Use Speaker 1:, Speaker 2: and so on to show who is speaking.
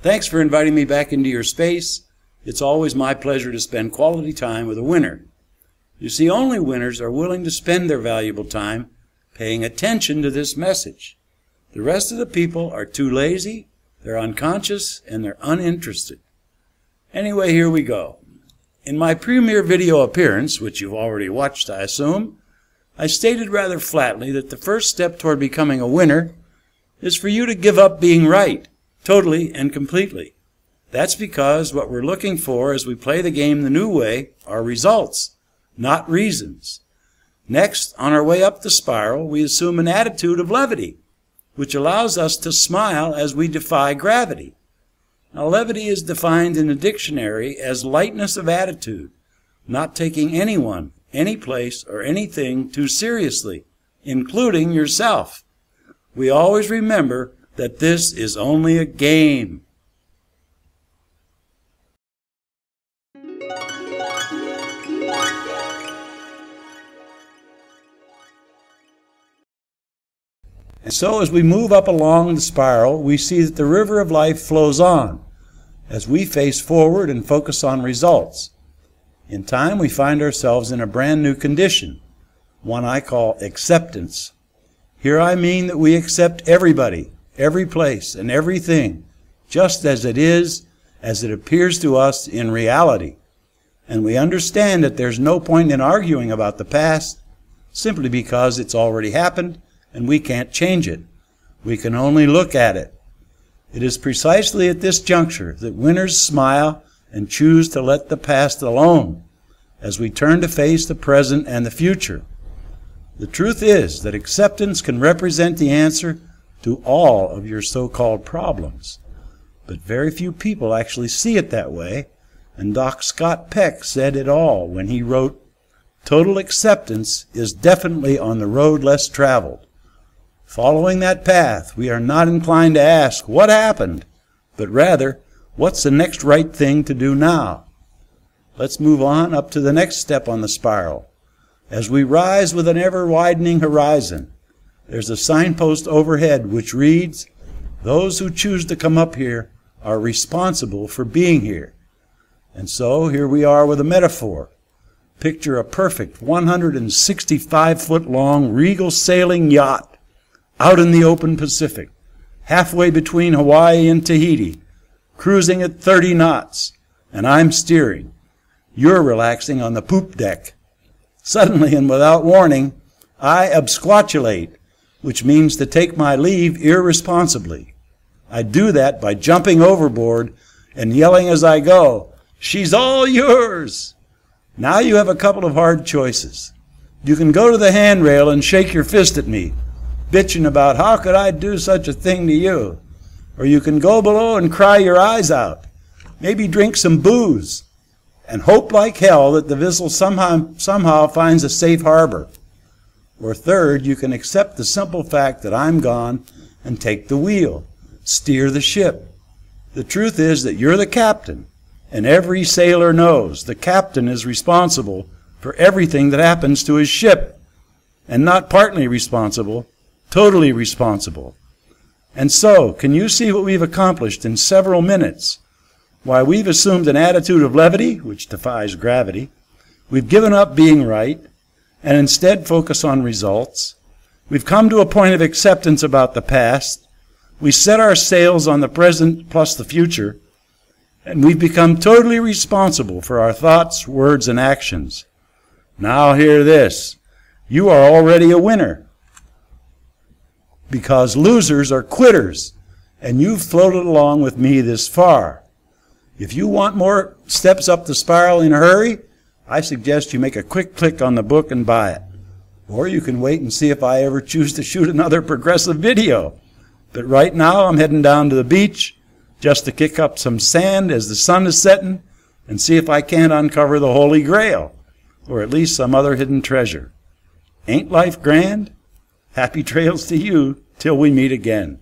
Speaker 1: Thanks for inviting me back into your space. It's always my pleasure to spend quality time with a winner. You see, only winners are willing to spend their valuable time paying attention to this message. The rest of the people are too lazy, they're unconscious, and they're uninterested. Anyway, here we go. In my premiere video appearance, which you've already watched, I assume, I stated rather flatly that the first step toward becoming a winner is for you to give up being right, totally and completely. That's because what we're looking for as we play the game the new way are results, not reasons. Next, on our way up the spiral, we assume an attitude of levity, which allows us to smile as we defy gravity. Now, levity is defined in the dictionary as lightness of attitude, not taking anyone, any place, or anything too seriously, including yourself. We always remember that this is only a game. And so as we move up along the spiral, we see that the river of life flows on as we face forward and focus on results. In time, we find ourselves in a brand new condition, one I call acceptance. Here I mean that we accept everybody, every place, and everything, just as it is, as it appears to us in reality. And we understand that there's no point in arguing about the past, simply because it's already happened, and we can't change it. We can only look at it. It is precisely at this juncture that winners smile and choose to let the past alone as we turn to face the present and the future. The truth is that acceptance can represent the answer to all of your so-called problems. But very few people actually see it that way, and Doc Scott Peck said it all when he wrote, "Total acceptance is definitely on the road less traveled. Following that path, we are not inclined to ask, what happened? But rather, what's the next right thing to do now?" Let's move on up to the next step on the spiral. As we rise with an ever-widening horizon, there's a signpost overhead which reads, "Those who choose to come up here are responsible for being here." And so here we are with a metaphor. Picture a perfect 165-foot-long regal sailing yacht out in the open Pacific, halfway between Hawaii and Tahiti, cruising at 30 knots, and I'm steering. You're relaxing on the poop deck. Suddenly and without warning, I absquatulate, which means to take my leave irresponsibly. I do that by jumping overboard and yelling as I go, "She's all yours!" Now you have a couple of hard choices. You can go to the handrail and shake your fist at me, bitching about how could I do such a thing to you. Or you can go below and cry your eyes out, maybe drink some booze, and hope like hell that the vessel somehow finds a safe harbor. Or third, you can accept the simple fact that I'm gone and take the wheel, steer the ship. The truth is that you're the captain, and every sailor knows the captain is responsible for everything that happens to his ship, and not partly responsible, totally responsible. And so, can you see what we've accomplished in several minutes? Why, we've assumed an attitude of levity, which defies gravity. We've given up being right, and instead focus on results. We've come to a point of acceptance about the past. We set our sails on the present plus the future, and we've become totally responsible for our thoughts, words, and actions. Now hear this. You are already a winner, because losers are quitters, and you've floated along with me this far. If you want more steps up the spiral in a hurry, I suggest you make a quick click on the book and buy it. Or you can wait and see if I ever choose to shoot another progressive video. But right now I'm heading down to the beach just to kick up some sand as the sun is setting and see if I can't uncover the Holy Grail, or at least some other hidden treasure. Ain't life grand? Happy trails to you till we meet again.